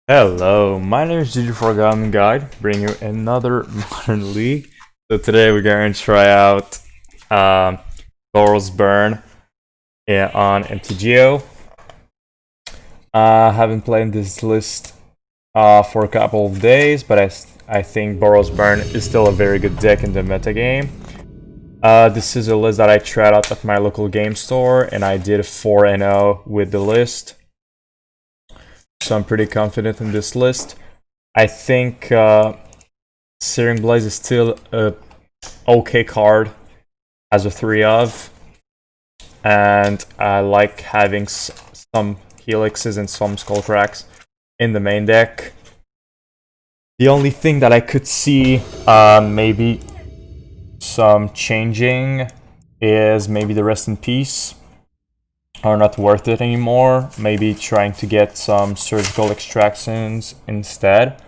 Hello, my name is ggforgoblinguide, bringing you another Modern League. So today we're going to try out Boros Burn on mtgo. I haven't played this list for a couple of days, but I think Boros Burn is still a very good deck in the metagame. This is a list that I tried out at my local game store, and I did 4-0 with the list. So I'm pretty confident in this list. I think Searing Blaze is still a okay card as a 3-of, and I like having some Helixes and some Skullcracks in the main deck. The only thing that I could see maybe some changing is maybe the Rest in Peace are not worth it anymore. Maybe trying to get some surgical extractions instead.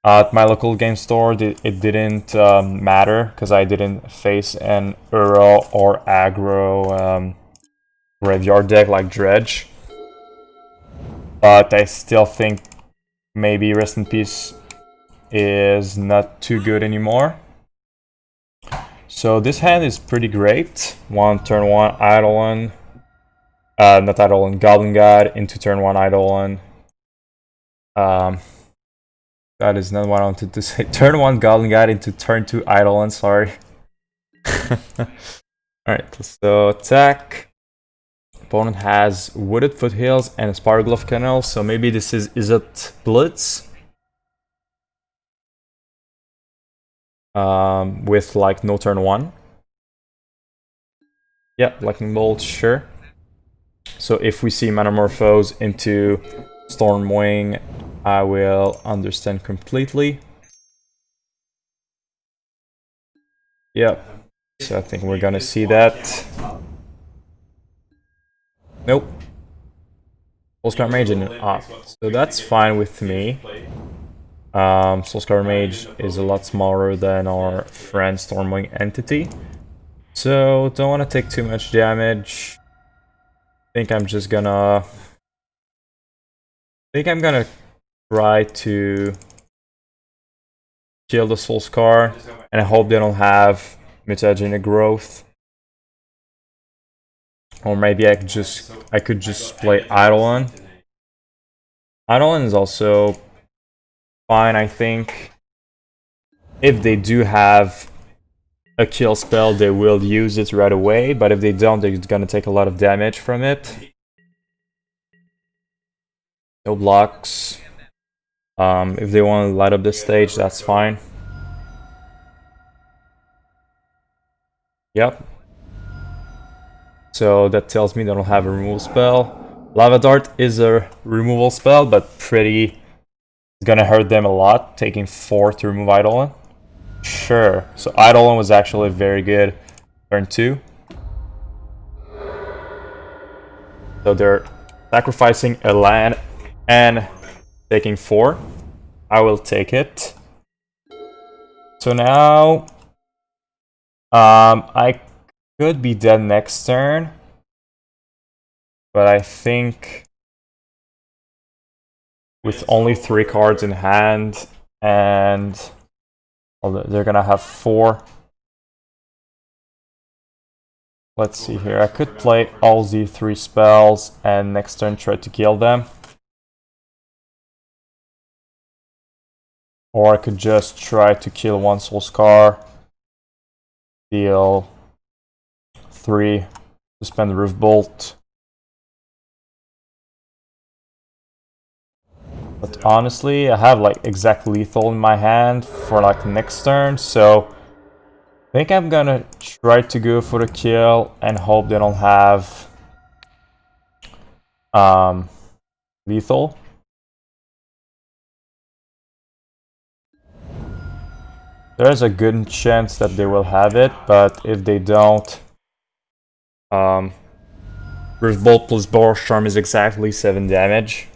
At my local game store, it didn't matter because I didn't face an Uro or aggro graveyard deck like Dredge. But I still think maybe Rest in Peace is not too good anymore. So this hand is pretty great. Turn 1 Eidolon. Not Eidolon, Goblin Guide into turn 1 Eidolon. That is not what I wanted to say. Turn 1 Goblin Guide into turn 2 Eidolon, sorry. Alright, so attack. Opponent has Wooded Foothills and Inspiring Vantage, so maybe this is it Blitz? With like no turn 1. Yeah, Lightning Bolt, sure. So if we see Metamorphose into Stormwing, I will understand completely. Yep. So I think we're gonna see that. Nope. Soulscar Mage in so that's fine with me. Soulscar Mage is a lot smaller than our friend Stormwing entity. So don't want to take too much damage. I think I'm gonna try to kill the Soulscar, and I hope they don't have mutagenic growth. Or maybe I could just play Eidolon. Eidolon is also fine, I think. If they do have a kill spell, they will use it right away, but if they don't, they're gonna take a lot of damage from it. No blocks. If they want to light up this stage, that's fine. Yep. So that tells me they don't have a removal spell. Lava Dart is a removal spell, but it's gonna hurt them a lot, taking 4 to remove Eidolon. Sure. So Eidolon was actually very good turn 2. So they're sacrificing a land and taking 4. I will take it. So now I could be dead next turn, but I think with only 3 cards in hand and they're gonna have 4. Let's see here. I could play all the 3 spells and next turn try to kill them. Or I could just try to kill 1 Soulscar, deal 3, suspend the Roof Bolt. But honestly, I have like exact lethal in my hand for like next turn, so I think I'm gonna try to go for the kill and hope they don't have lethal. There's a good chance that they will have it, but if they don't, Roof Bolt plus Boros Charm is exactly 7 damage.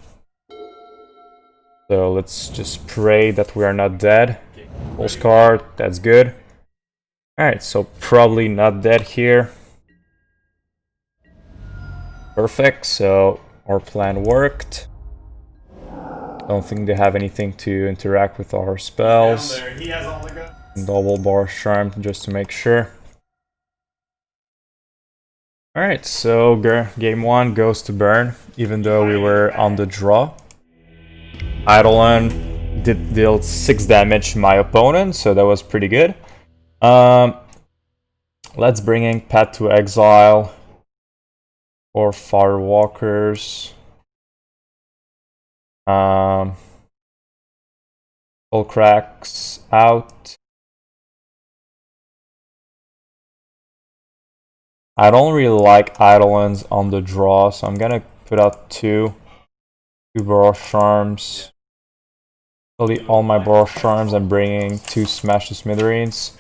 So let's just pray that we are not dead. Soulscar, that's good. Alright, so probably not dead here. Perfect, so our plan worked. Don't think they have anything to interact with our spells. He has all the guns. Double Boros Charm just to make sure. Alright, so game 1 goes to burn, even though we were on the draw. Eidolon dealt 6 damage to my opponent, so that was pretty good. Let's bring in Pet to Exile. Kor Firewalkers. Skullcracks out. I don't really like Eidolons on the draw, so I'm gonna put out two Boros Charms. Delete all my Boros Charms and bringing 2 Smash the Smithereens.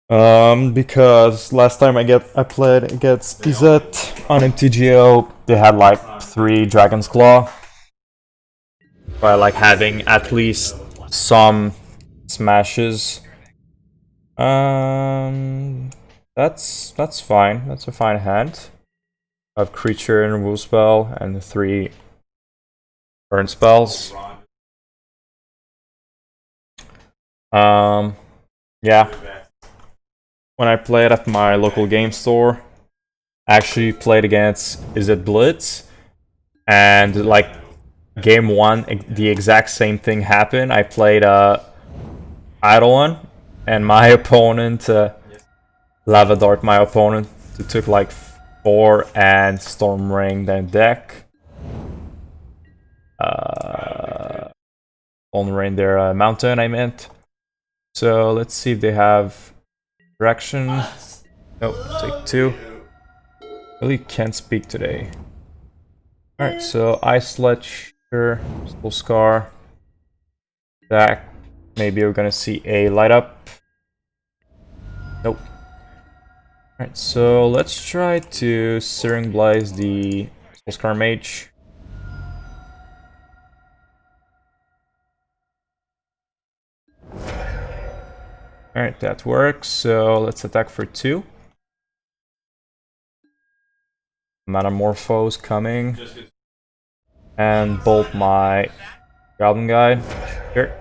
Because last time I played against Exquisite on mtgo, they had like 3 Dragon's Claw. So I like having at least some smashes. That's fine. That's a fine hand. I have creature and remove spell and 3 burn spells. Yeah. When I played at my local game store, I actually played against Is It Blitz, and like game 1, the exact same thing happened. I played Eidolon, and my opponent, Lava Dart, my opponent, took like 4 and Storm Ring their deck. Storm Ring their mountain, I meant. So let's see if they have direction. Nope, take 2. Really can't speak today. Alright, so Ice Sledge, sure, Soul Scar. That maybe we're gonna see a light up. Nope. Alright, so let's try to Searing Blaze the Soul Scar Mage. Alright, that works, so let's attack for 2. Metamorphose coming. And bolt my Goblin Guide. Sure.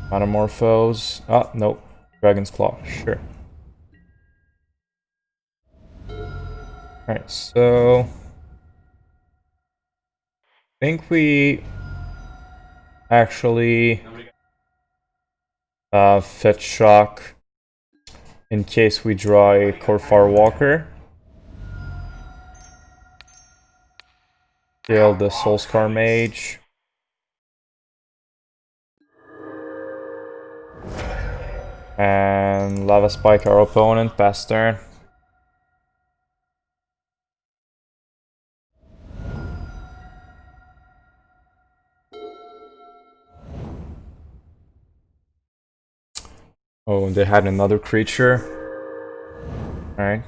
Metamorphose. Oh, nope. Dragon's Claw. Sure. Alright, so I think we actually fetch shock in case we draw a Kor Firewalker. Kill the Soul Scar Mage. And Lava Spike our opponent, pass turn. Oh, they had another creature. Alright.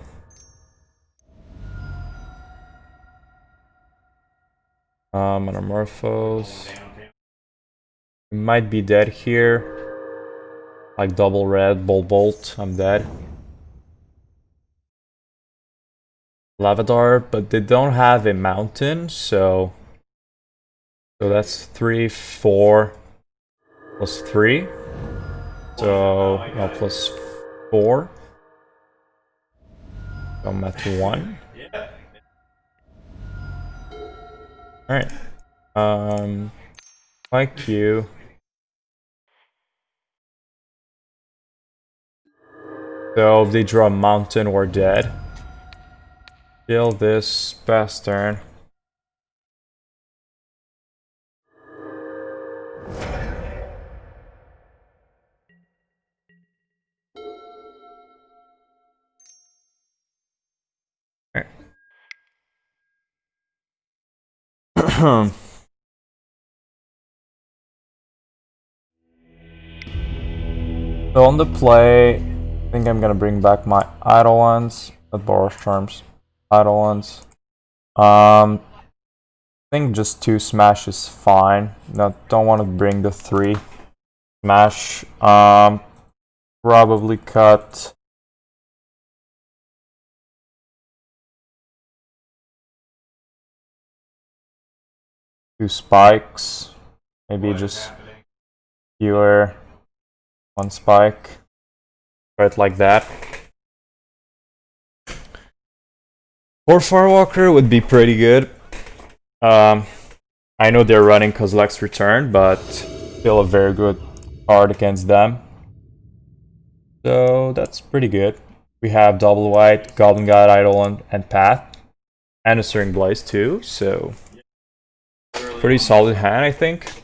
Metamorphose. We might be dead here. Like double red, bolt, I'm dead. Lavadar, but they don't have a mountain, so that's 3, 4 plus 3. So no, plus 4. So I'm at 1. Alright. Like you. So if they draw a mountain, we're dead. Kill this, pass turn. So on the play, I think I'm gonna bring back my Eidolons, Boros Charms, Eidolons. I think just 2 smash is fine. No, don't want to bring the 3 smash. Probably cut. 2 spikes. Maybe just Skewer 1 spike. Right like that. Kor Firewalker would be pretty good. I know they're running Kozilek's Return, but still a very good card against them. So that's pretty good. We have double white, Goblinguide, Eidolon, and Path. And a Searing Blaze too, so pretty solid hand, I think.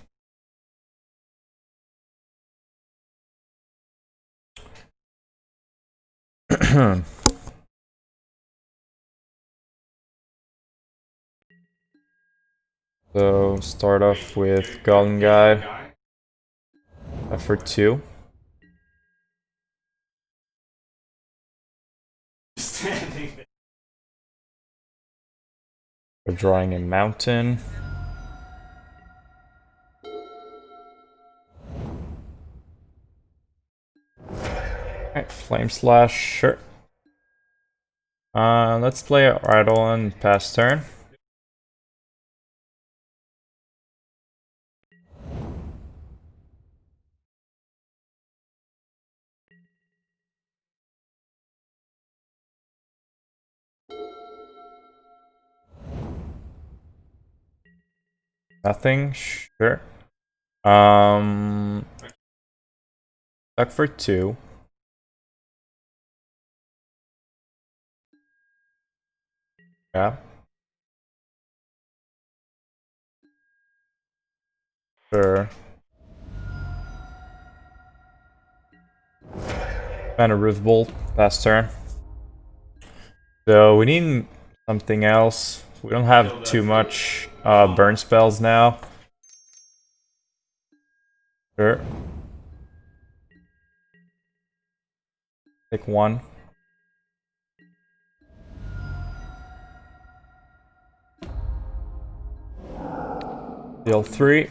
So start off with Goblinguide for 2. We're drawing a mountain. Alright, Flame Slash, sure. Let's play Eidolon pass turn. Nothing, sure. Back for 2. Yeah. Sure. And a Rift Bolt pass turn. So we need something else. We don't have too much burn spells now. Sure. Take 1. Deal 3.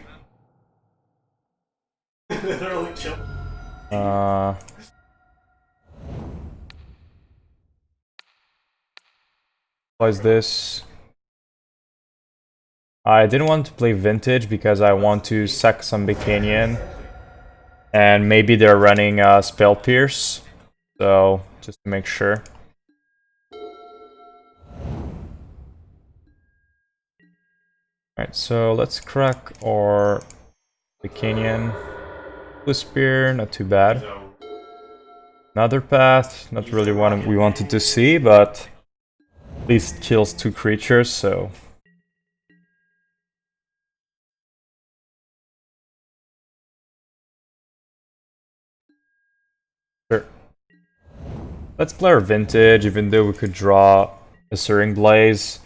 What is this? I didn't want to play Vintage because I want to sack Sunbaked Canyon. And maybe they're running Spell Pierce. So, just to make sure. Alright, so let's crack the Canyon. Swiftspear, not too bad. Another path, not really what we wanted to see, but at least kills 2 creatures, so... Sure. Let's play our Vintage, even though we could draw a Searing Blaze.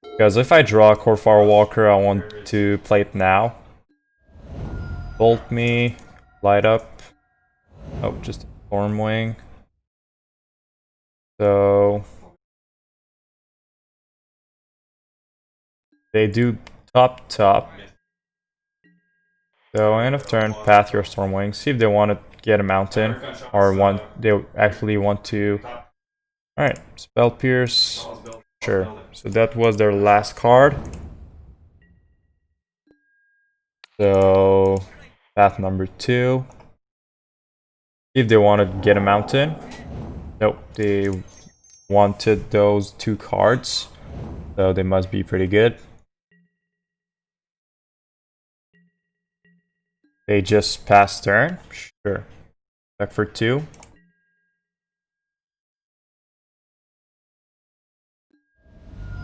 Because if I draw Kor Firewalker, I want to play it now. Bolt me, light up. Oh, just a Stormwing. So... they do top. So end of turn, path your Stormwing. See if they want to get a mountain, or they actually want to. All right, Spell Pierce. Sure. So that was their last card. So path number 2. If they want to get a mountain. Nope, they wanted those 2 cards. So they must be pretty good. They just passed turn. Sure. Back for 2.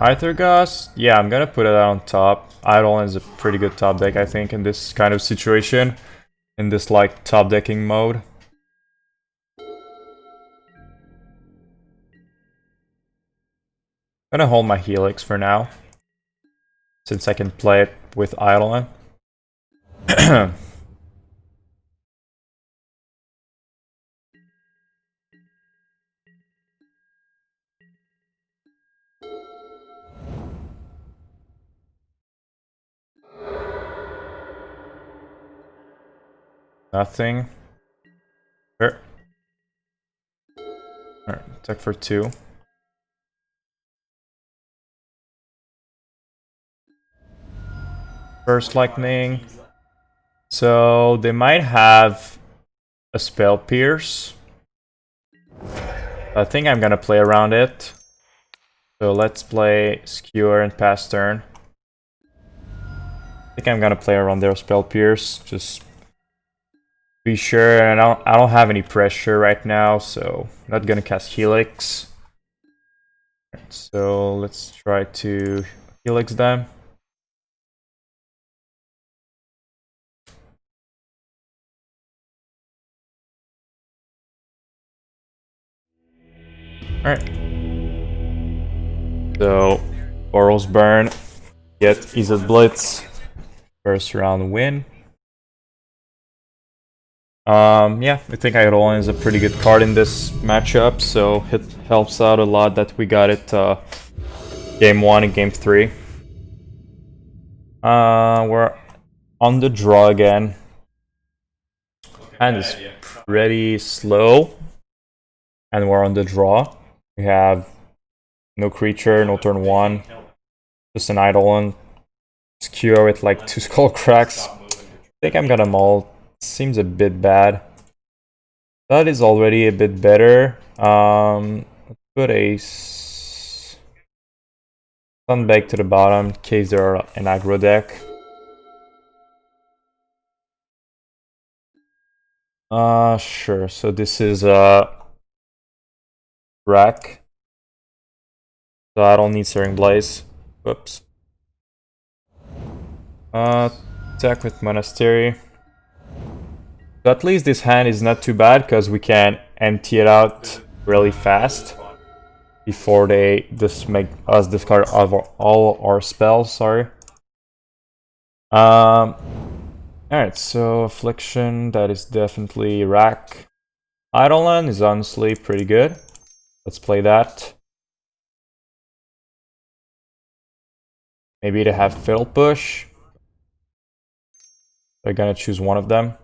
Aethergast, yeah, I'm gonna put it on top. Eidolon is a pretty good top deck, I think, in this kind of situation. In this, like, top decking mode. I'm gonna hold my Helix for now. Since I can play it with Eidolon. Nothing. Sure. Alright, attack for 2. first lightning. So they might have a spell pierce. I think I'm gonna play around it. So let's play Skewer and pass turn. I think I'm gonna play around their spell pierce. Just be sure, and I don't have any pressure right now, so I'm not gonna cast Helix. So let's try to Helix them. Alright. So Boros Burn, get Easy Blitz, first round win. Yeah, I think Eidolon is a pretty good card in this matchup, so it helps out a lot that we got it game 1 and game 3. We're on the draw again. And it's pretty slow. And we're on the draw. We have no creature, no turn 1. Just an Eidolon. Skewer with like 2 Skullcracks. I think I'm gonna maul. Seems a bit bad. That is already a bit better. Let's put a Sunbaked to the bottom in case they're an aggro deck. Sure. So this is rack. So I don't need Searing Blaze. Whoops. Attack with Monastery. So at least this hand is not too bad because we can empty it out really fast before they just make us discard all our spells. Sorry. Alright, so Affliction, that is definitely rack. Eidolon is honestly pretty good. Let's play that. Maybe they have Fiddle Push. They're gonna choose one of them.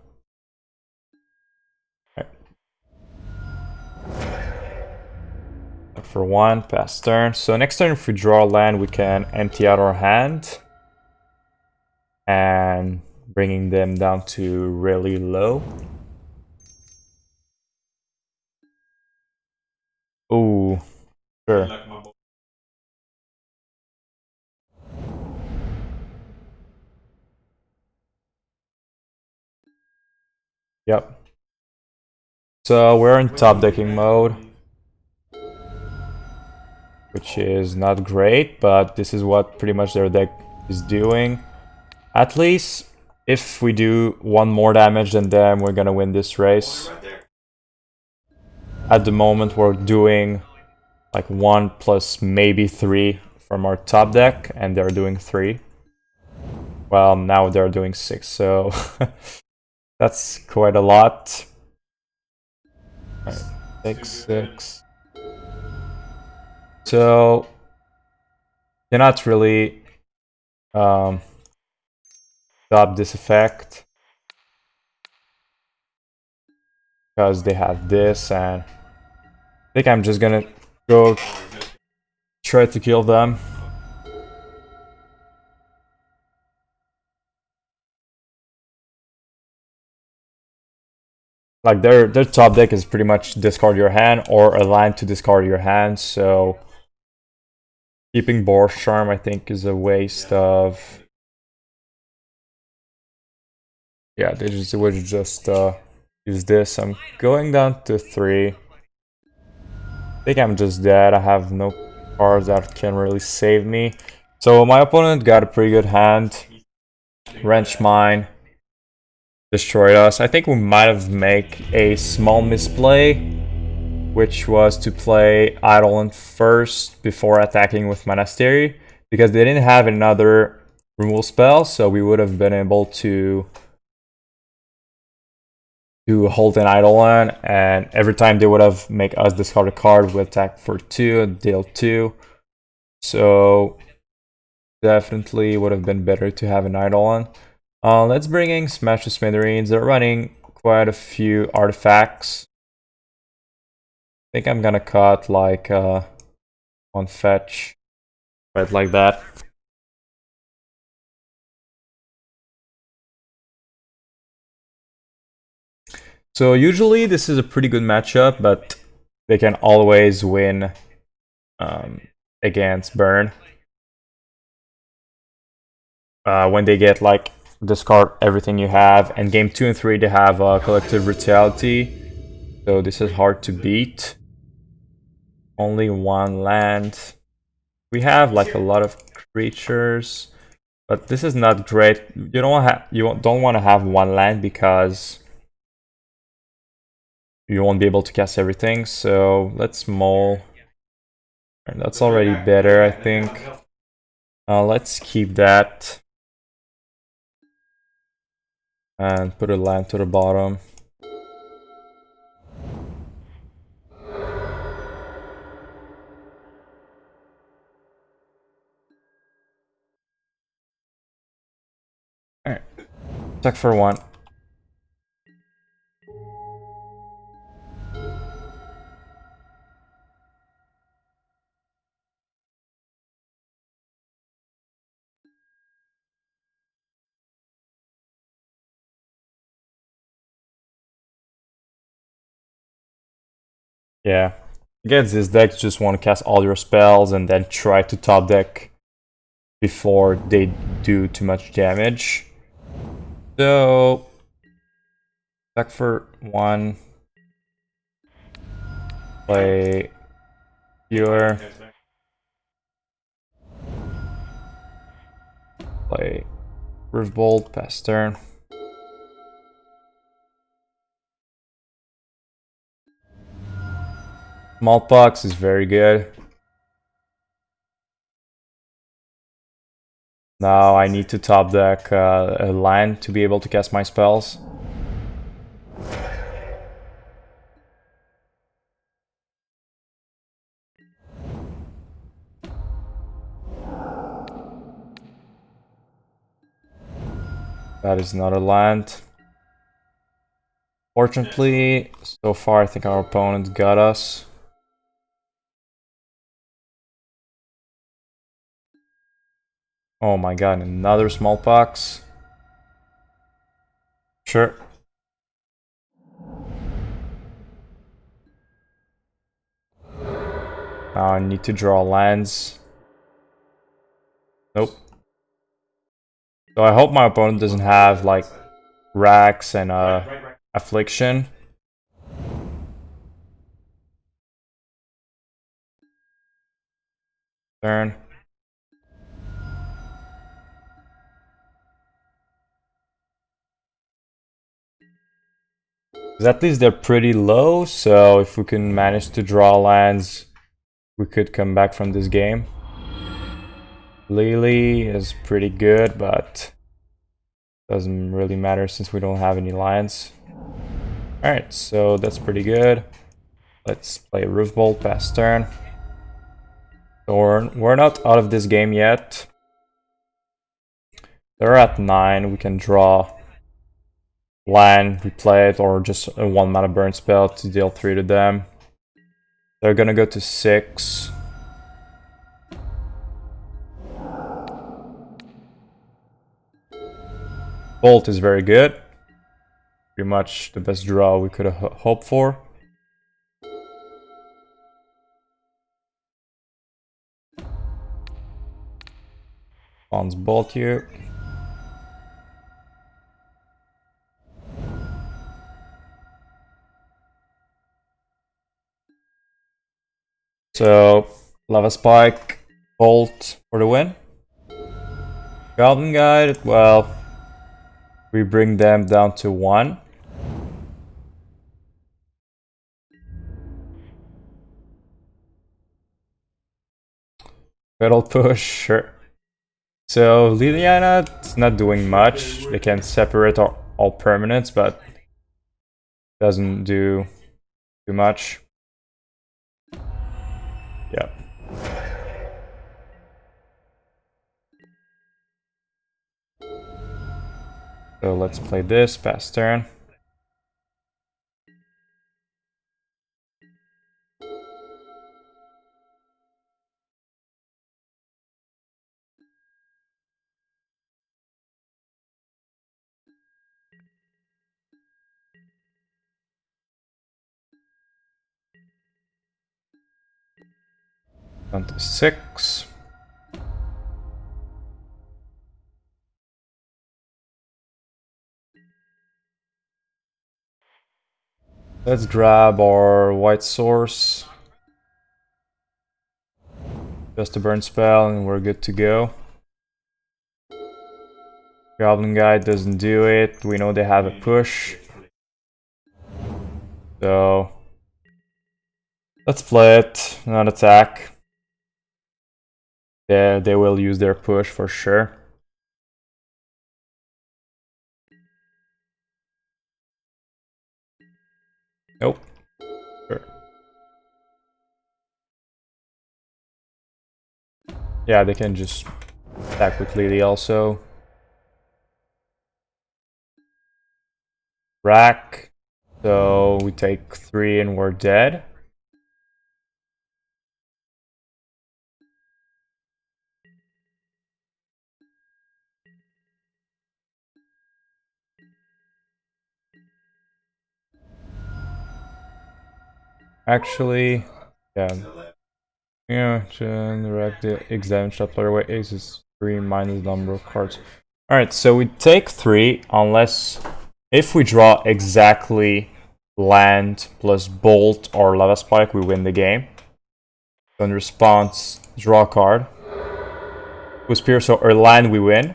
Okay. For 1, pass turn. So next turn if we draw a land, we can empty out our hand. And bringing them down to really low. Ooh, sure. Yep. So we're in top decking mode, which is not great, but this is what pretty much their deck is doing. At least if we do 1 more damage than them, we're gonna win this race. At the moment, we're doing like 1 plus maybe 3 from our top deck, and they're doing 3. Well, now they're doing 6, so that's quite a lot. Right, 6. So cannot really stop this effect because they have this, and I think I'm just gonna go try to kill them. Like their top deck is pretty much discard your hand or a land to discard your hand, so keeping Boros Charm I think is a waste of. Yeah, they just would just use this. I'm going down to 3. I think I'm just dead. I have no cards that can really save me. So my opponent got a pretty good hand. Wrench Mine. Destroyed us. I think we might have made a small misplay, which was to play Eidolon first before attacking with Monastery, because they didn't have another removal spell, so we would have been able to hold an Eidolon, and every time they would have make us discard a card, we attack for 2 and deal 2. So definitely would have been better to have an Eidolon. Let's bring in Smash the Smithereens. They're running quite a few artifacts. I think I'm gonna cut like 1 fetch, right like that. So usually this is a pretty good matchup, but they can always win against Burn. When they get like discard everything you have, and game 2 and 3 they have collective brutality, so this is hard to beat. Only one land. We have like a lot of creatures, but this is not great. You don't want to have one land because you won't be able to cast everything. So let's mull. That's already better, I think. Let's keep that and put a land to the bottom. Alright. Check for one. Yeah. Against this deck, you just want to cast all your spells and then try to top deck before they do too much damage. So, check for one. Play Skewer. Play Riftbolt, pass turn. Smallpox is very good. Now I need to top deck a land to be able to cast my spells. That is not a land. Fortunately, so far I think our opponent got us. Oh my god, another smallpox. Sure. Now I need to draw lands. Nope. So I hope my opponent doesn't have like Rax and Affliction. Turn. Because at least they're pretty low, so if we can manage to draw lands, we could come back from this game. Lily is pretty good, but doesn't really matter since we don't have any lands. Alright, so that's pretty good. Let's play Roofbolt, pass turn. So we're not out of this game yet. They're at 9, we can draw land, replay it, or just a 1 mana burn spell to deal 3 to them. They're gonna go to 6. Bolt is very good. Pretty much the best draw we could have hoped for. Spawns Bolt you. So, Lava Spike, Bolt for the win. Goblinguide, well, we bring them down to 1. Pedal push, sure. So Liliana is not doing much. They can separate all permanents, but doesn't do too much. Yeah. So let's play this, pass turn. Down to 6. Let's grab our white source. Just a burn spell and we're good to go. Goblinguide doesn't do it. We know they have a push. So let's play it, not attack. Yeah, they will use their push for sure. Nope. Sure. Yeah, they can just attack with Lily also. Rack. So we take 3 and we're dead. Actually, yeah. Yeah, direct the exam player away aces 3 minus number of cards. Alright, so we take 3 unless if we draw exactly land plus bolt or lava spike, we win the game. So in response, draw a card. With spear, so or land we win.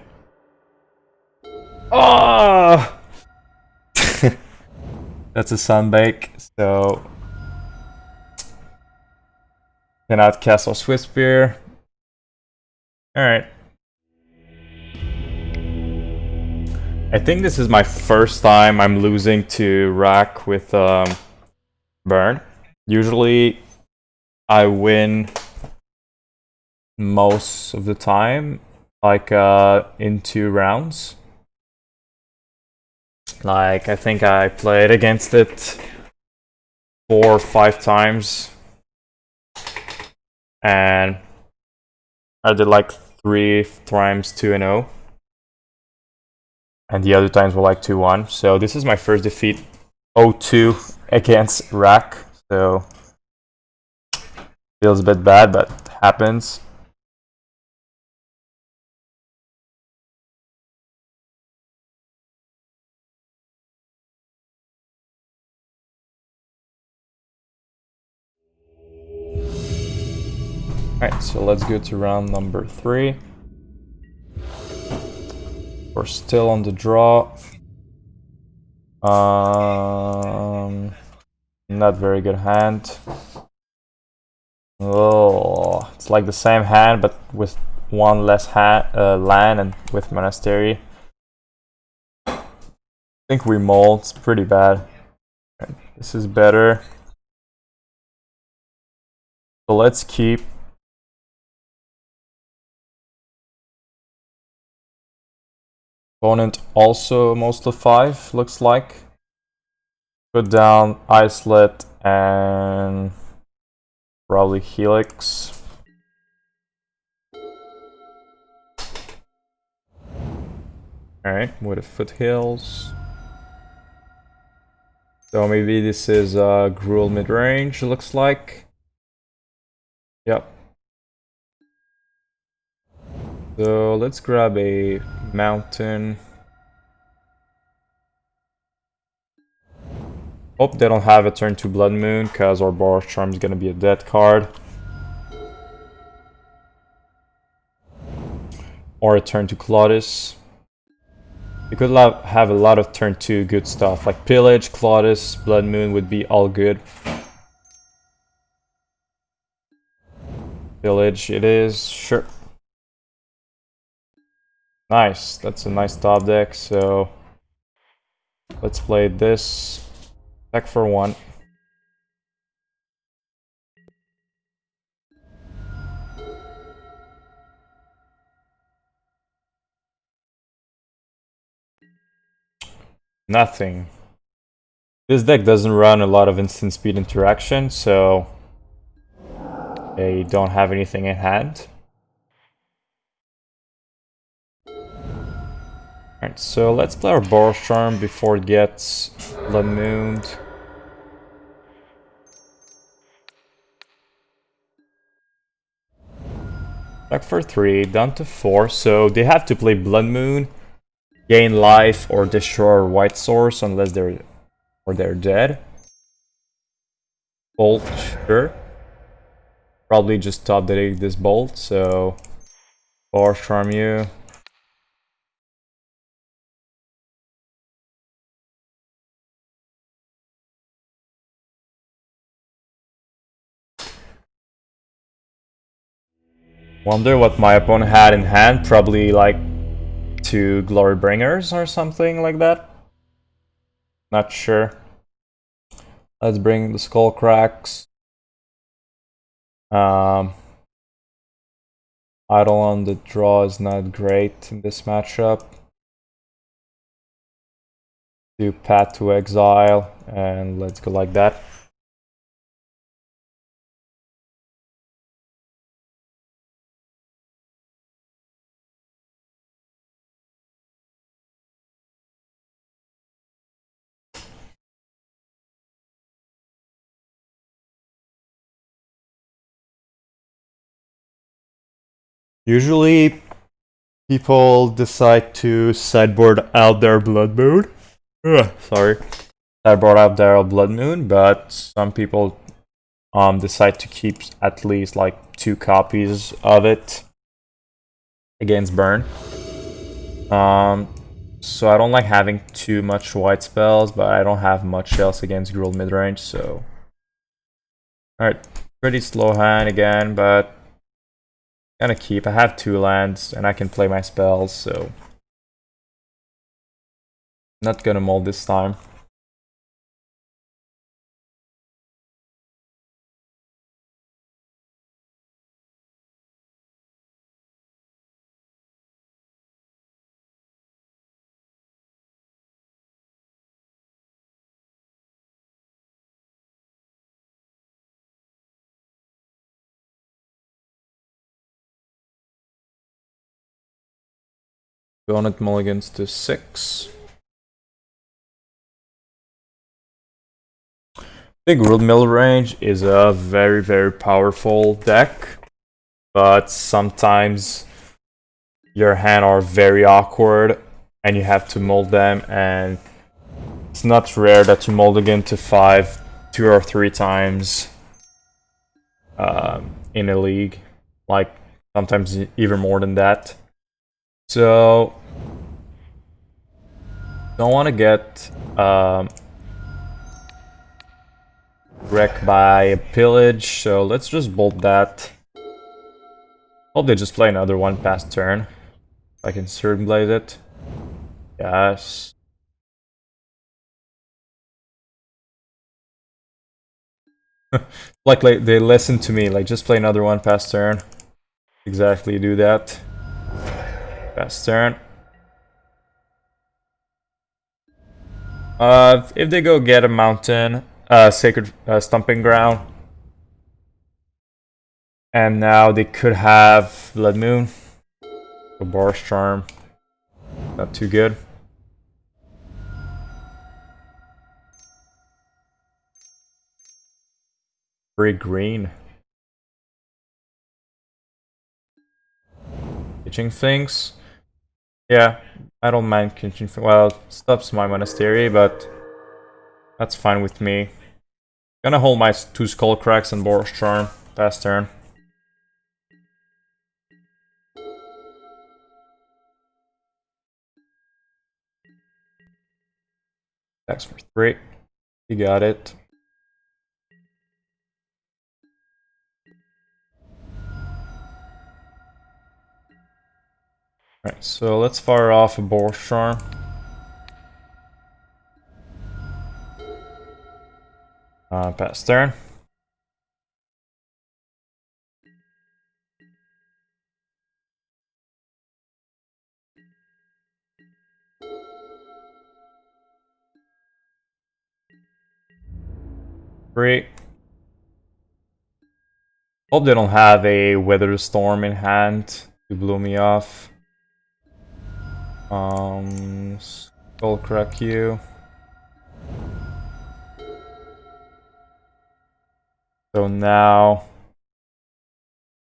Oh! That's a sunbake, so cannot cast our Swiftspear. Alright. I think this is my first time I'm losing to Rack with Burn. Usually I win most of the time, like in 2 rounds. Like I think I played against it 4 or 5 times. And I did like 3 times 2-0. And the other times were like 2-1. So this is my first defeat 0-2 against Rack. So feels a bit bad, but happens. Alright, so let's go to round number 3. We're still on the draw. Not very good hand. Oh, it's like the same hand, but with 1 less land and with Monastery. I think we mold. It's pretty bad. Right, this is better. So let's keep. Opponent also most of 5, looks like. Put down Islet and probably Helix. Alright, Wooded Foothills. So maybe this is Gruel mid-range, looks like. Yep. So let's grab a mountain. Hope they don't have a turn 2 Blood Moon, because our Boros Charm is gonna be a dead card. Or a turn 2 Claudis. We could have a lot of turn 2 good stuff, like Pillage, Claudis, Blood Moon would be all good. Pillage it is, sure. Nice, that's a nice top deck, so let's play this. Deck for 1. Nothing. This deck doesn't run a lot of instant speed interaction, so they don't have anything in hand. Alright, so let's play our Boros Charm before it gets Blood Mooned. Back for 3, down to 4, so they have to play Blood Moon, gain life, or destroy White Source unless they're dead. Bolt, sure. Probably just top deck this bolt, so Boros Charm you. Wonder what my opponent had in hand, probably like 2 Glory Bringers or something like that. Not sure. Let's bring the Skullcracks. Eidolon, the draw is not great in this matchup. Do Path to Exile, and let's go like that. Usually, people decide to sideboard out their Blood Moon. Sorry. Sideboard out their Blood Moon, but some people decide to keep at least like 2 copies of it against burn. So I don't like having too much white spells, but I don't have much else against Gruul midrange, so... Alright, pretty slow hand again, but... Gonna keep. I have 2 lands, and I can play my spells, so... Not gonna mold this time. Donut mulligans to 6. The Gruul midrange is a very, very powerful deck, but sometimes your hand are very awkward and you have to mold them, and it's not rare that you mold again to 5 2 or 3 times in a league, like sometimes even more than that. So don't want to get wrecked by a pillage, so let's just bolt that. Hope they just play another one past turn. I can Searing Blaze it. Yes. Like they listen to me, like just play another one past turn. Exactly, do that. Past turn. If they go get a mountain, Sacred Stomping Ground. And now they could have Blood Moon. The Boros Charm. Not too good. Very green. Kitching things. Yeah, I don't mind kitching things. Well, stops my Monastery, but that's fine with me. Gonna hold my 2 Skullcracks and Boros Charm. Past turn. Attacks for 3. You got it. Alright, so let's fire off a Boros Charm. Past turn. Great. Hope they don't have a Weather Storm in hand to blow me off. Skullcrack you. So now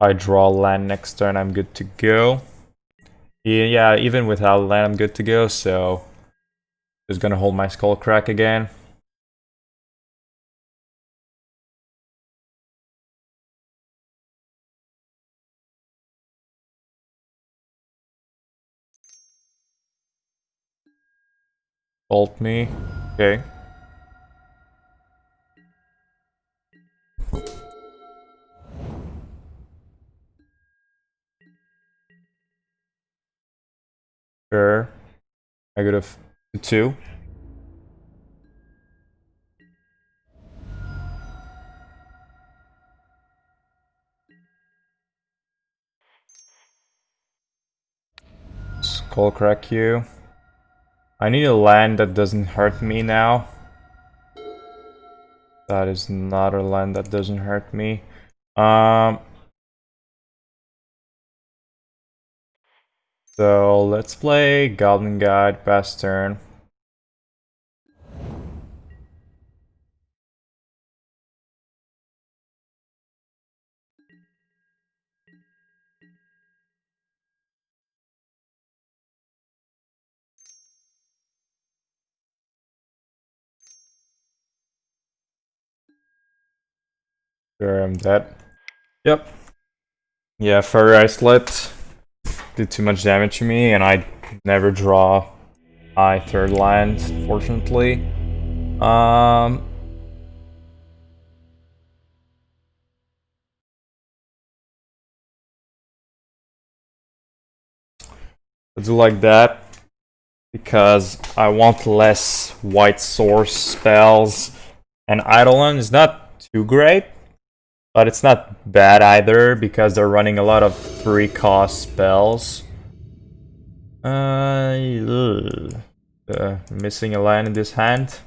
I draw land next turn, I'm good to go. Yeah, even without land, I'm good to go, so just gonna hold my Skullcrack again. Ult me. Okay. Sure. I could have 2. Skullcrack you. I need a land that doesn't hurt me now. That is not a land that doesn't hurt me. So let's play Goblinguide past turn. Sure, I'm dead. Yep. Yeah, Fiery Islet did too much damage to me, and I never draw my 3rd land, fortunately. Let's do like that, because I want less white source spells, and Eidolon is not too great, but it's not bad either, because they're running a lot of 3-cost spells. Missing a land in this hand.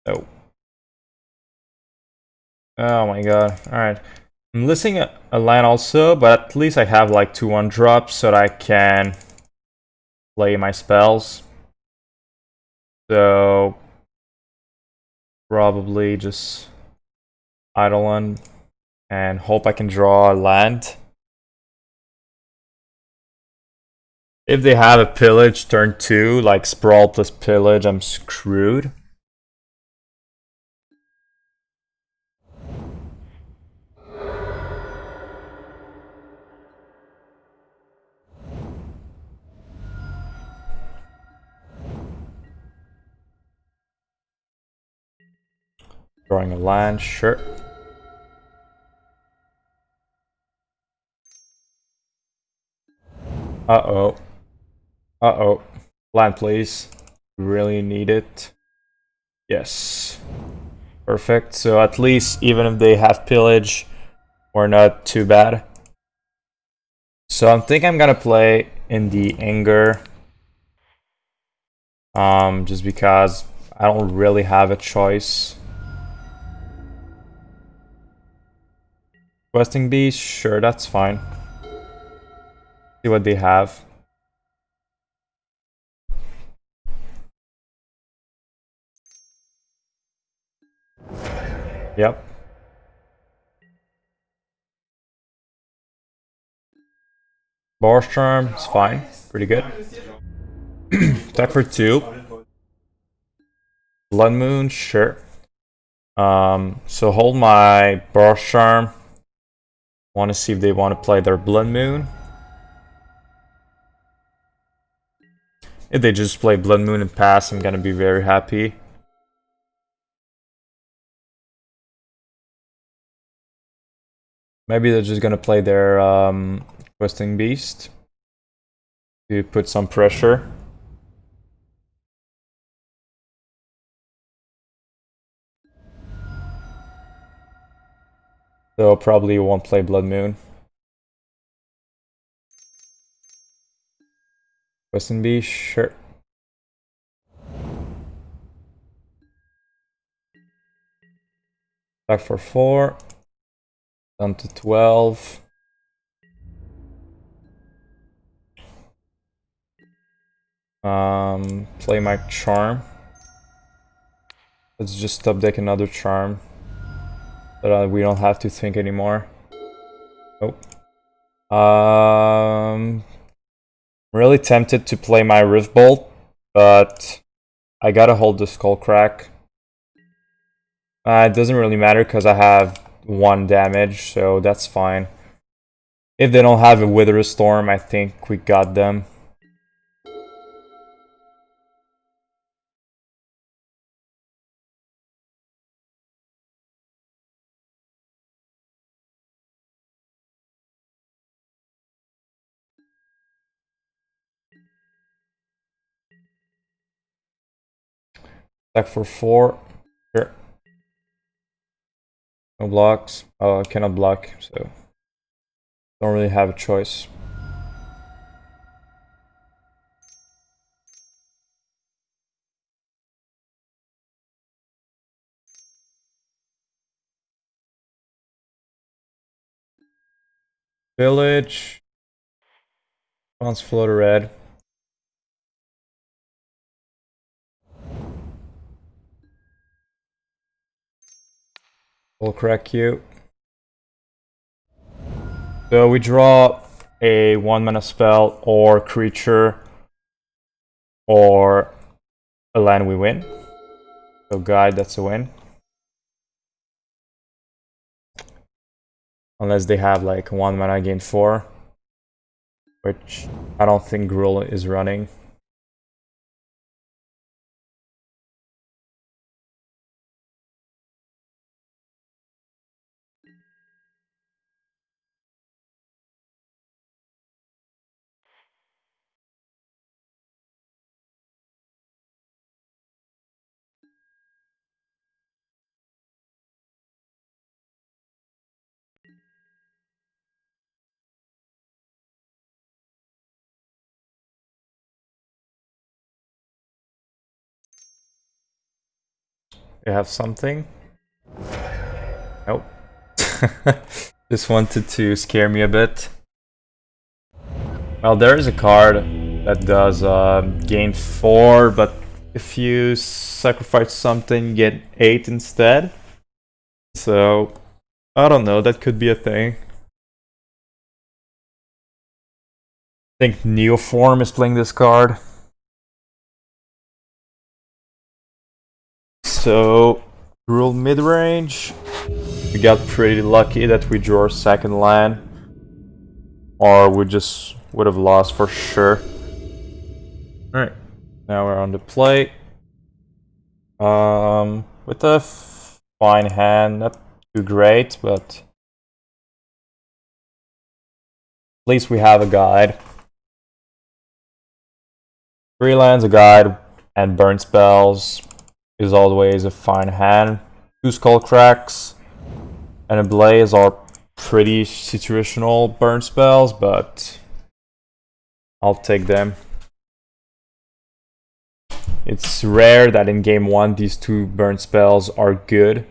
Oh. Oh my god. Alright. I'm missing a land also, but at least I have like 2-1 drops so that I can play my spells. So probably just Eidolon and hope I can draw a land. If they have a pillage turn 2, like Sprawl plus pillage, I'm screwed. Drawing a land, sure. Uh-oh. Uh-oh. Land, please. Really need it. Yes. Perfect. So at least, even if they have pillage, we're not too bad. So I think I'm gonna play in the anger. Just because I don't really have a choice. Questing Beast, sure, that's fine. See what they have. Yep. Boros Charm is fine. Pretty good. Attack for 2. Blood Moon, sure. So hold my Boros Charm. Want to see if they want to play their Blood Moon. If they just play Blood Moon and pass, I'm gonna be very happy. Maybe they're just gonna play their Questing Beast to put some pressure. So probably won't play Blood Moon. Questing Beast, sure. Back for 4. Down to 12. Play my Charm. Let's just top deck another charm. But we don't have to think anymore. Nope. I'm really tempted to play my Rift Bolt, but I gotta hold the Skullcrack. It doesn't really matter because I have 1 damage, so that's fine. If they don't have a Wither Storm, I think we got them. Attack for 4. Sure. No blocks. Oh, I cannot block, so don't really have a choice. Village. Once float a red. We'll crack you. So we draw a 1-mana spell or creature or a land, we win. So guide, that's a win. Unless they have like 1-mana gain 4. Which I don't think Gruul is running. You have something? Nope. Just wanted to scare me a bit. Well, there is a card that does gain 4, but if you sacrifice something, you get 8 instead. So, I don't know, that could be a thing. I think Neoform is playing this card. So, Gruul mid-range. We got pretty lucky that we drew our 2nd land. Or we just would have lost for sure. Alright, now we're on the play. With a fine hand, not too great, but at least we have a guide. 3 lands, a guide, and burn spells is always a fine hand. 2 Skullcracks and a Blaze are pretty situational burn spells, but I'll take them. It's rare that in game 1 these 2 burn spells are good.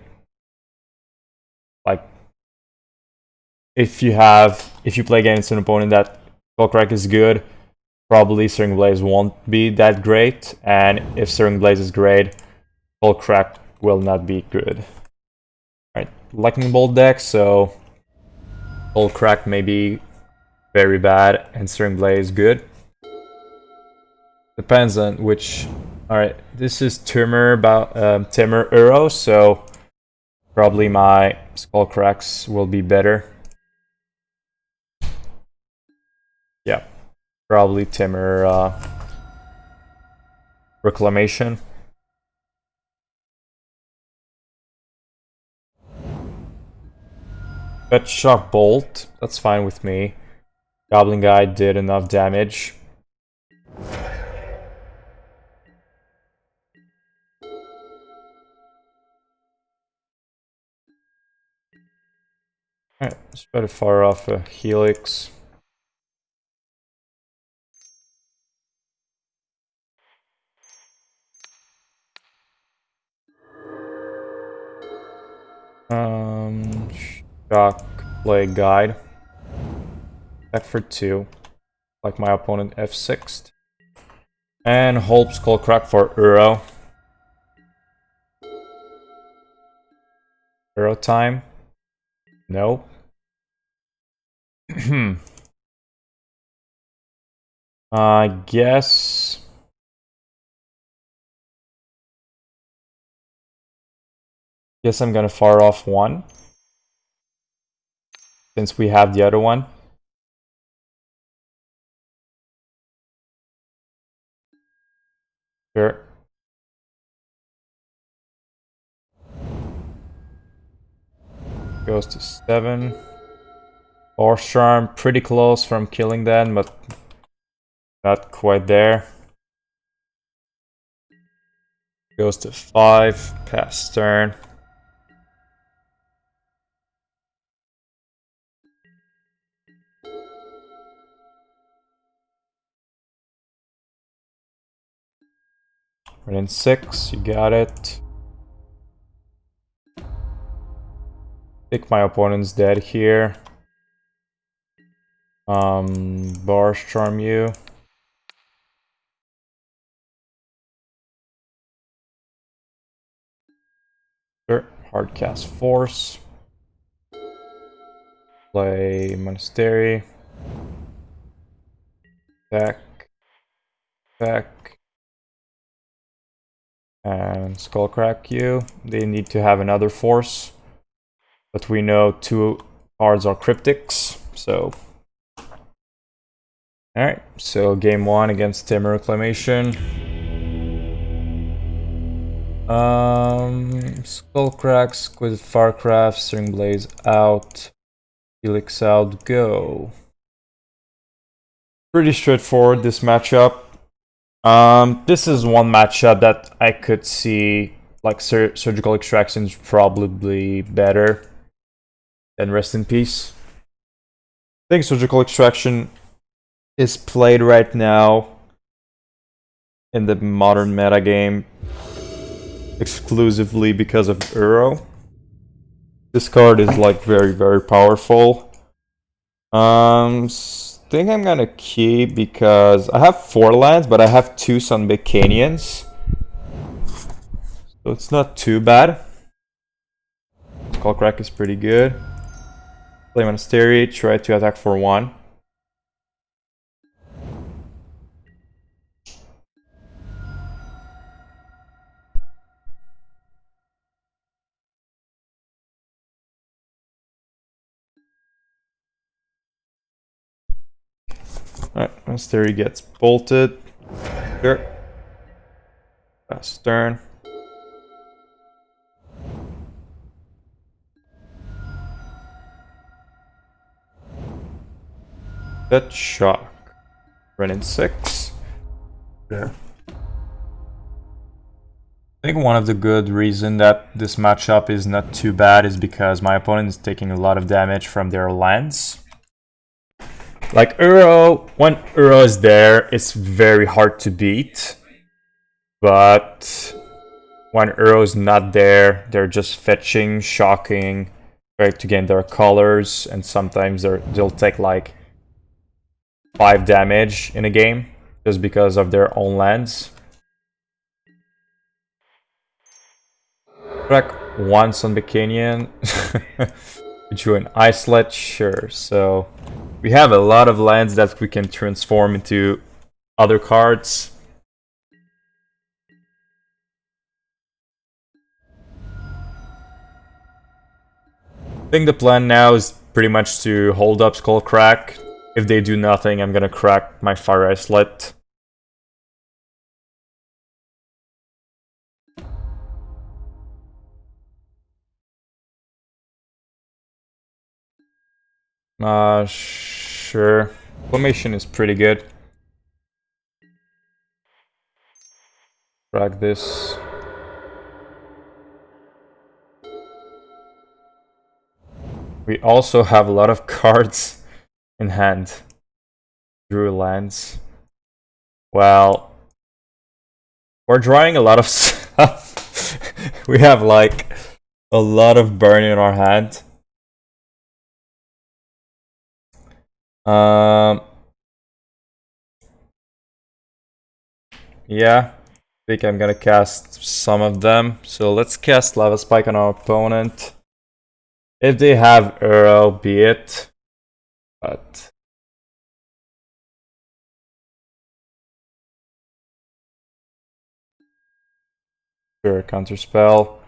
Like, if you play against an opponent that Skullcrack is good, probably Searing Blaze won't be that great, and if Searing Blaze is great, Skullcrack will not be good. Alright, Lightning Bolt deck, so Skullcrack may be very bad and Searing Blaze good. Depends on which. Alright, this is Timur Uro, so probably my Skullcracks will be better. Yeah, probably Timur Reclamation. But Shock Bolt, that's fine with me. Goblin guy did enough damage. Alright, let's try to fire off a Helix. Shock, play guide. Back for 2. Like my opponent F6'd. And hold Skullcrack for Uro. Arrow time? Nope. I guess I'm gonna fire off one since we have the other one. Sure. Goes to 7. Boros Charm, pretty close from killing that, but not quite there. Goes to 5, pass turn. Within 6, you got it. I think my opponent's dead here. Boros Charm you. Sure. Hardcast Force. Play Monastery. Attack. Attack. And Skullcrack you. They need to have another force. But we know 2 cards are cryptics, so... Alright, so game 1 against Timber Reclamation. Skullcrack, Exquisite Firecraft, Searing Blaze out, Helix out, go. Pretty straightforward, this matchup. This is one matchup that I could see, like, Surgical Extraction is probably better than Rest in Peace. I think Surgical Extraction is played right now in the modern metagame exclusively because of Uro. This card is like very, very powerful. Think I'm gonna keep because I have 4 lands, but I have 2 Sunbaked Canyons. So it's not too bad. Skullcrack is pretty good. Play Monastery, try to attack for 1. Alright, Monastery gets bolted. Sure. Pass turn. That shock. Run in 6. Yeah. I think one of the good reasons that this matchup is not too bad is because my opponent is taking a lot of damage from their lands. Like Uro, when Uro is there, it's very hard to beat. But when Uro is not there, they're just fetching, shocking, trying to gain their colors, and sometimes they'll take like 5 damage in a game just because of their own lands. Crack 1 Sunbaked Canyon. Join Islet, sure. So we have a lot of lands that we can transform into other cards. I think the plan now is pretty much to hold up Skullcrack. If they do nothing, I'm gonna crack my Fiery Islet. Sure. Formation is pretty good. Crack this. We also have a lot of cards in hand. Drew lands. Well, we're drawing a lot of stuff. We have like a lot of burn in our hand. Yeah, I think I'm gonna cast some of them. So let's cast Lava Spike on our opponent. If they have Earl, be it. But sure, counter spell.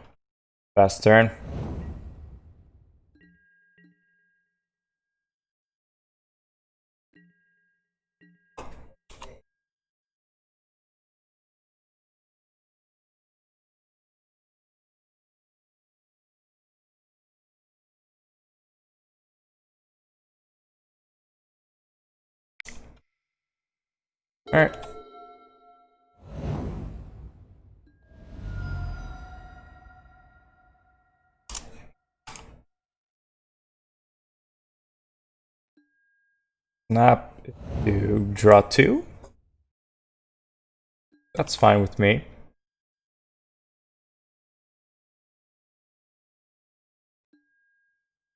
Fast turn. Alright. Snap to draw 2. That's fine with me.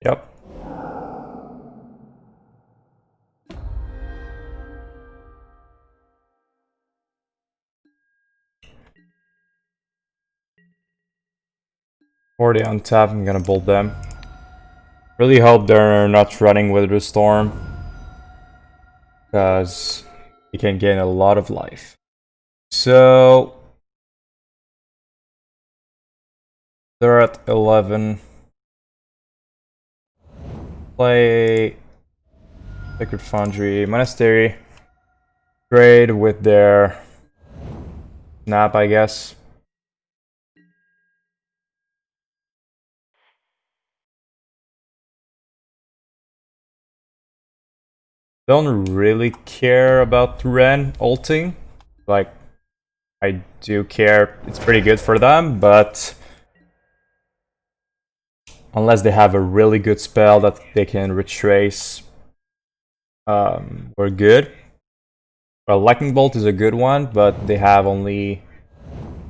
Yep. Already on tap, I'm gonna bolt them. Really hope they're not running with the storm, because you can gain a lot of life. So they're at 11. Play Sacred Foundry, Monastery. Trade with their snap, I guess. Don't really care about Ren ulting. Like, I do care. It's pretty good for them, but unless they have a really good spell that they can retrace, we're good. Well, Lightning Bolt is a good one, but they have only...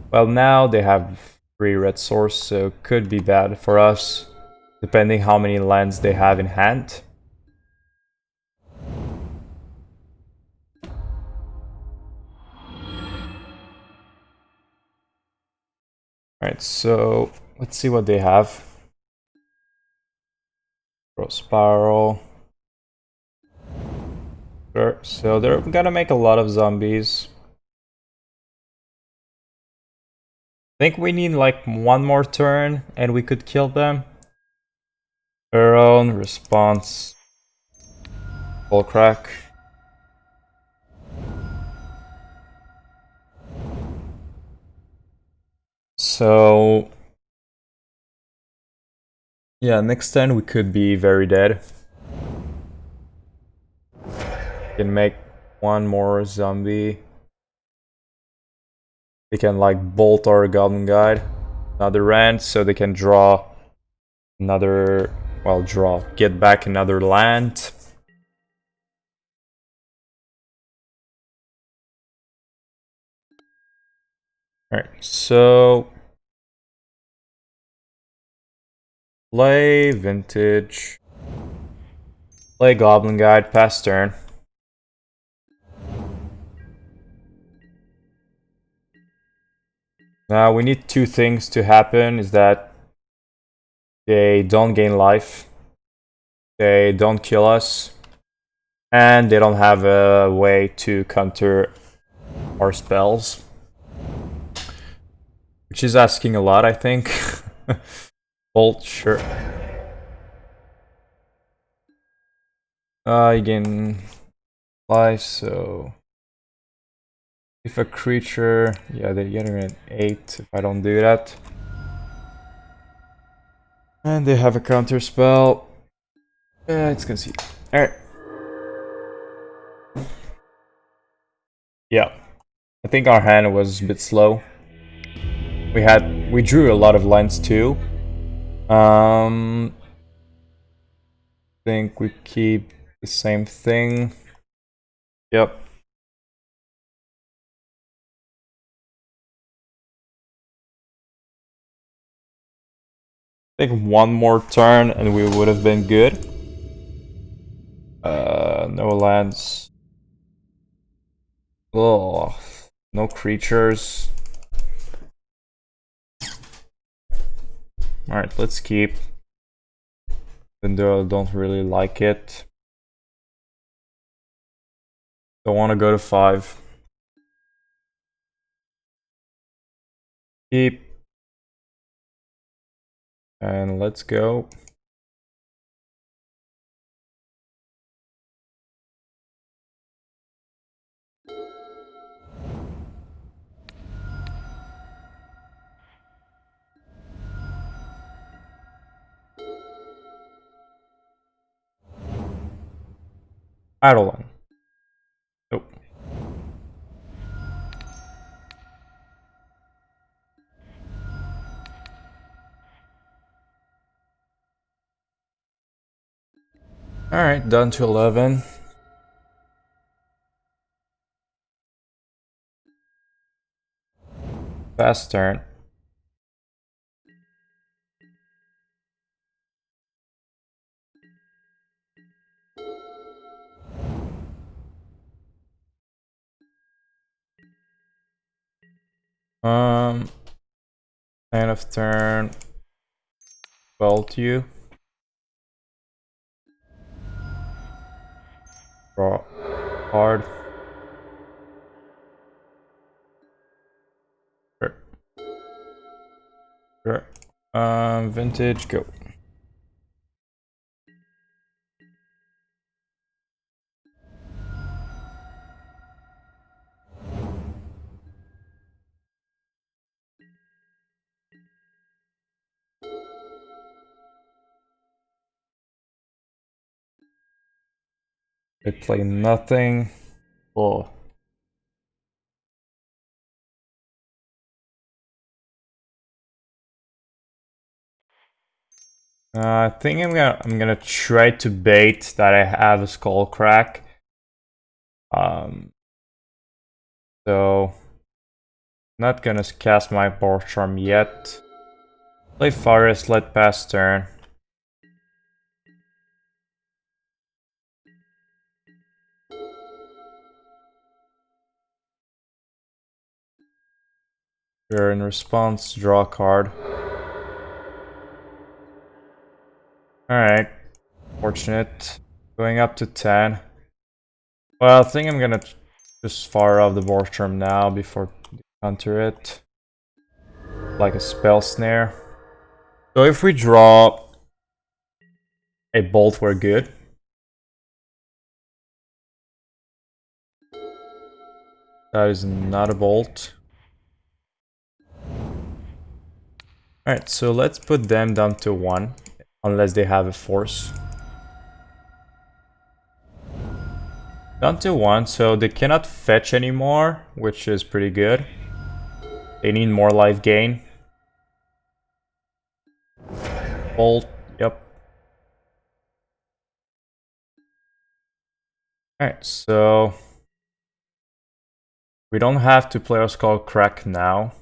Well, now they have 3 red source, so could be bad for us, depending how many lands they have in hand. Alright, so let's see what they have. Spiral. Sure, so they're gonna make a lot of zombies. I think we need like one more turn and we could kill them. Their own response. Skullcrack. So yeah, next turn we could be very dead. We can make one more zombie. They can like bolt our Goblin Guide, another rant, so they can draw another, well, get back another land. Alright, so play Vintage, play Goblin Guide, pass turn. Now we need 2 things to happen, is that they don't gain life, they don't kill us, and they don't have a way to counter our spells. Which is asking a lot, I think. Bolt, sure. You gain life, so... If a creature... Yeah, they get an 8 if I don't do that. And they have a counter spell. It's conceded. Alright. Yeah. I think our hand was a bit slow. We drew a lot of lines too. I think we keep the same thing. Yep. I think one more turn and we would have been good. No lands. Oh, no creatures. Alright, let's keep. even though I don't really like it. Don't want to go to 5. Keep. And let's go. Eidolon. Nope. Alright, done to 11. Fast turn. End of turn. Bolt you. Draw card. Sure. Vintage, go. They play nothing. Oh. I think I'm gonna try to bait that I have a Skullcrack. So not gonna cast my Boros Charm yet. Play Fiery Islet pass turn. Sure, in response, draw a card. Alright. Fortunate. Going up to 10. Well, I think I'm gonna just fire off the Boros Charm now before counter it. Like a spell snare. So if we draw a bolt, we're good. That is not a bolt. Alright, so let's put them down to 1. Unless they have a force. Down to 1, so they cannot fetch anymore, which is pretty good. They need more life gain. Bolt, yep. Alright, so we don't have to play our Skullcrack now.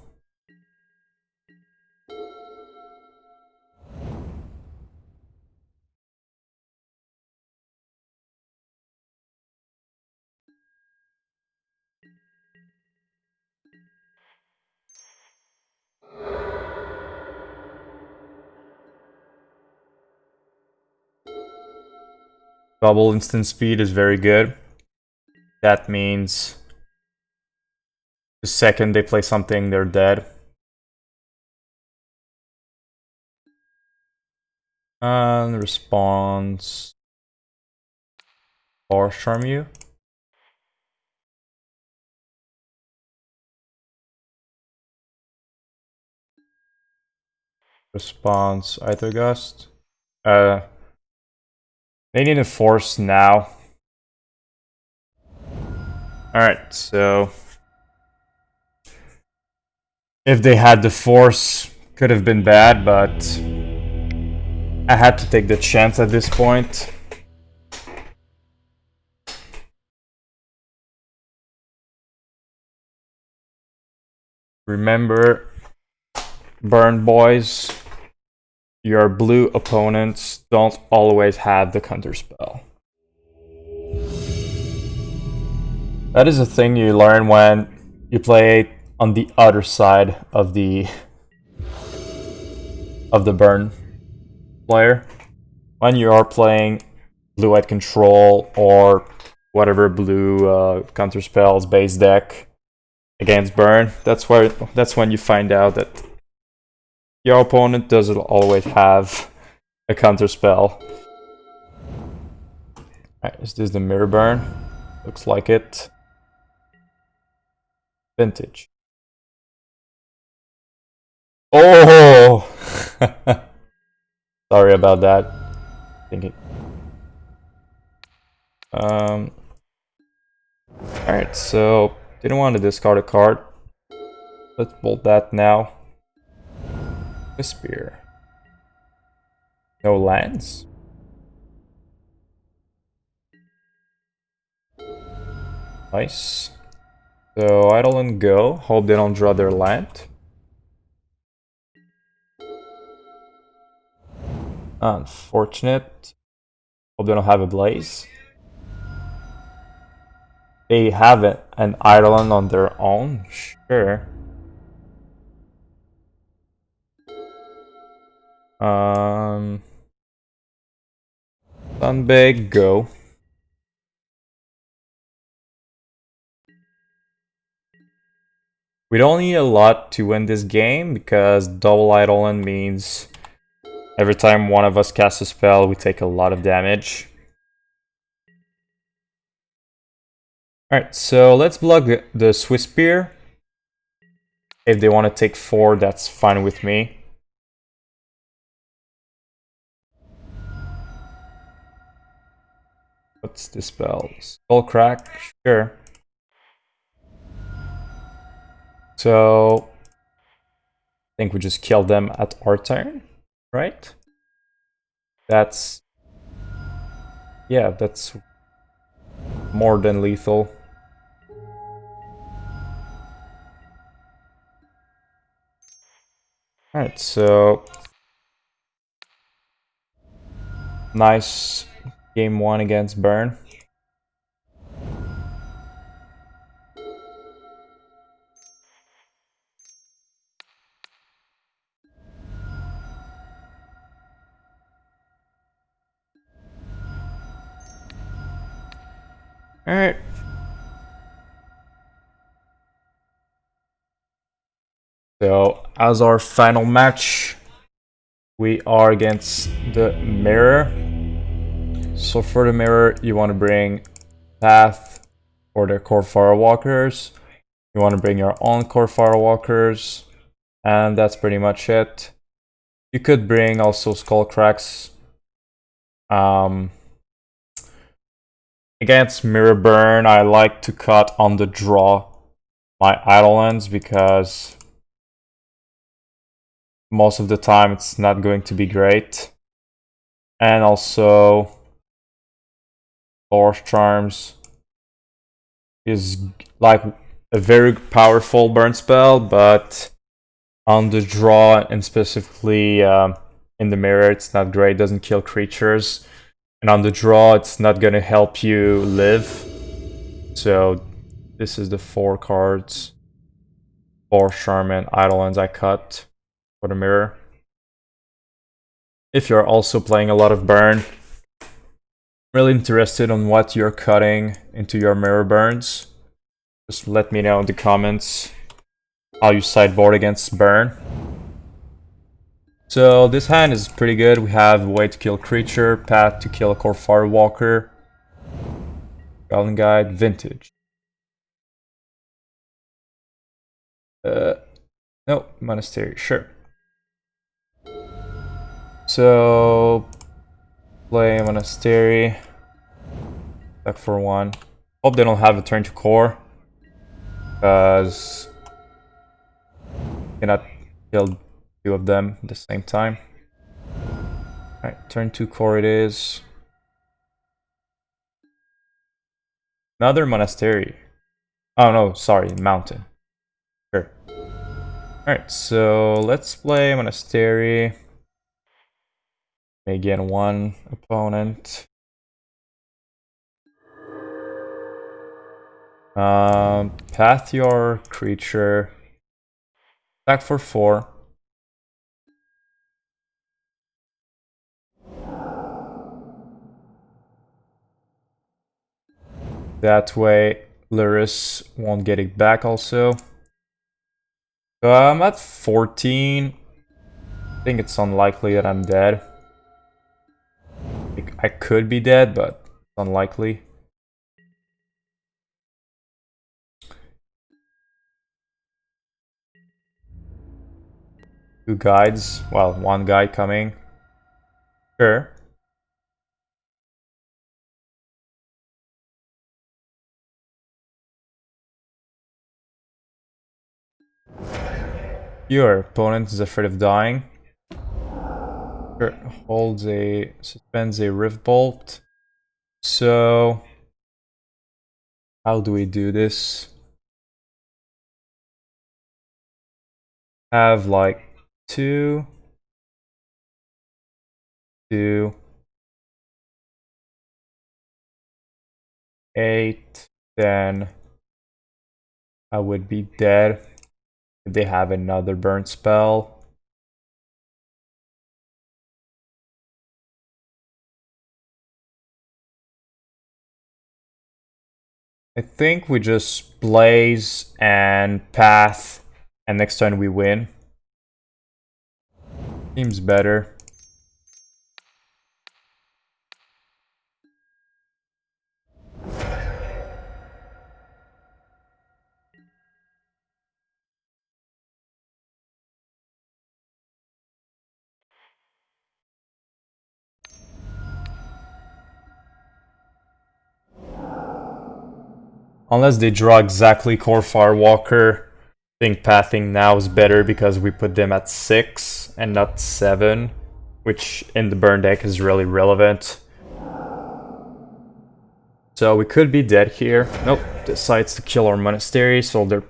Double instant speed is very good. That means the second they play something, they're dead. And response. Boros Charm you. Response Aethergust. They need a force now. Alright, so if they had the force, could have been bad, but I had to take the chance at this point. Remember, burn boys, your blue opponents don't always have the counter spell. That is a thing you learn when you play on the other side of the burn player. when you are playing blue-white control or whatever blue counter spells base deck against burn, that's when you find out that your opponent doesn't always have a counter spell. Alright, is this the mirror burn? Looks like it. Vintage. Oh! Sorry about that. Thinking. Alright, so didn't want to discard a card. Let's bolt that now. Swiftspear. No lands. Nice. So Eidolon go. Hope they don't draw their land. Unfortunate. Hope they don't have a blaze. They have an Eidolon on their own, sure. Sunbaked, go. We don't need a lot to win this game because double Eidolon means every time one of us casts a spell, we take a lot of damage. Alright, so let's block the Swiftspear. If they want to take 4, that's fine with me. What's the spell? Skullcrack? Sure. So I think we just kill them at our turn, right? That's... yeah, that's more than lethal. Alright, so... nice game 1 against Burn. Alright. So, as our final match, we are against the Mirror. So for the Mirror, you want to bring Path or the Kor Firewalkers. You want to bring your own Kor Firewalkers. And that's pretty much it. You could bring also Skullcracks. Against Mirror Burn, I like to cut on the draw my Eidolons because most of the time it's not going to be great. And also Boros Charms is like a very powerful burn spell, but on the draw and specifically in the mirror it's not great, doesn't kill creatures. And on the draw, it's not going to help you live. So this is the 4 cards. Boros Charm and Eidolons I cut for the mirror. If you're also playing a lot of burn, I'm really interested on what you're cutting into your mirror burns. Just let me know in the comments how you sideboard against burn. So this hand is pretty good. We have way to kill creature, path to kill a Kor Firewalker, Goblinguide, Vintage. No, Monastery, sure. So play Monastery. Back for 1. Hope they don't have a turn to Kor, because cannot kill 2 of them at the same time. Alright, turn 2 Kor it is. Another Monastery. Oh no, sorry, Mountain. Sure. Alright, so let's play Monastery. Again, 1 opponent. Path your creature. Attack for 4. That way, Luris won't get it back also. So I'm at 14. I think it's unlikely that I'm dead. I could be dead, but it's unlikely. Two guides. Well, one guide coming. Sure. Your opponent is afraid of dying. Sure. Suspends a Rift Bolt. So, how do we do this? Have like 2, 2, 8, then I would be dead if they have another burn spell. I think we just blaze and path, and next turn we win. Seems better. Unless they draw exactly Kor Firewalker, I think pathing now is better because we put them at 6 and not 7, which in the burn deck is really relevant. So we could be dead here. Nope, decides to kill our Monastery, so that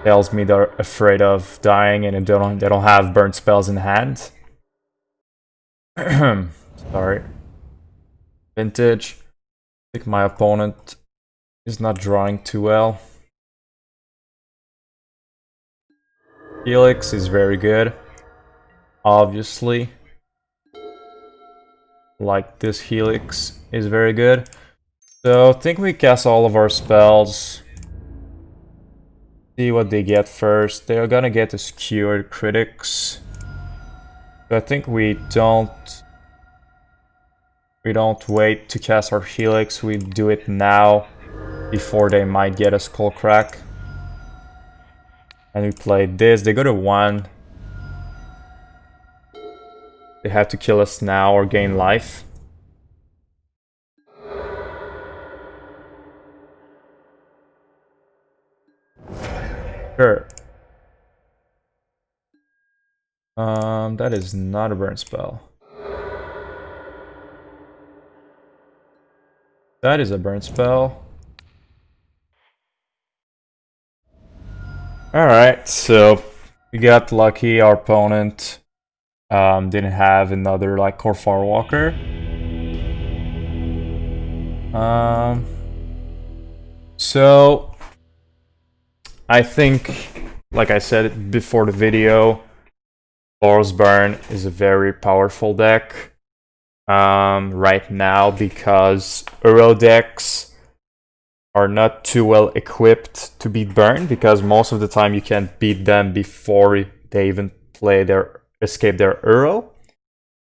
tells me they're afraid of dying and they don't have burn spells in hand. Sorry. Vintage. I think my opponent is not drawing too well. Helix is very good, obviously. Like this Helix is very good. So I think we cast all of our spells. See what they get first. They're gonna get a Skewer the Critics. So I think we don't wait to cast our Helix. We do it now before they might get a Skullcrack. And we play this. They go to 1. They have to kill us now or gain life. Sure. That is not a burn spell. That is a burn spell. Alright, so we got lucky. Our opponent didn't have another like Kor Firewalker. So I think, like I said before the video, Boros Burn is a very powerful deck right now because Euro decks are not too well equipped to beat Burn, because most of the time you can't beat them before they even escape their Euro.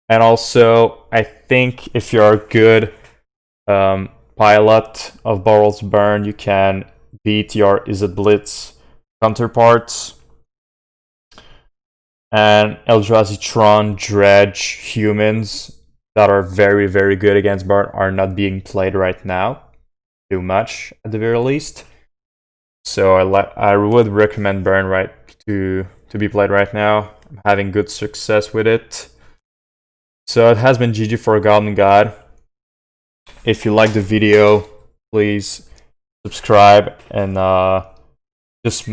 And also, I think if you're a good pilot of Boros Burn, you can beat your Izzet Blitz counterparts. And Eldrazi Tron, Dredge, humans that are very, very good against Burn are not being played right now. Too much, at the very least. So I would recommend Burn to be played right now. I'm having good success with it. So it has been ggforgoblinguide. If you like the video, please subscribe and just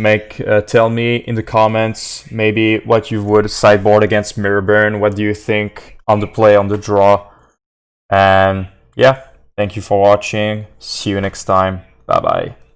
tell me in the comments maybe what you would sideboard against Mirror Burn. What do you think on the play, on the draw? And yeah, thank you for watching. See you next time. Bye bye.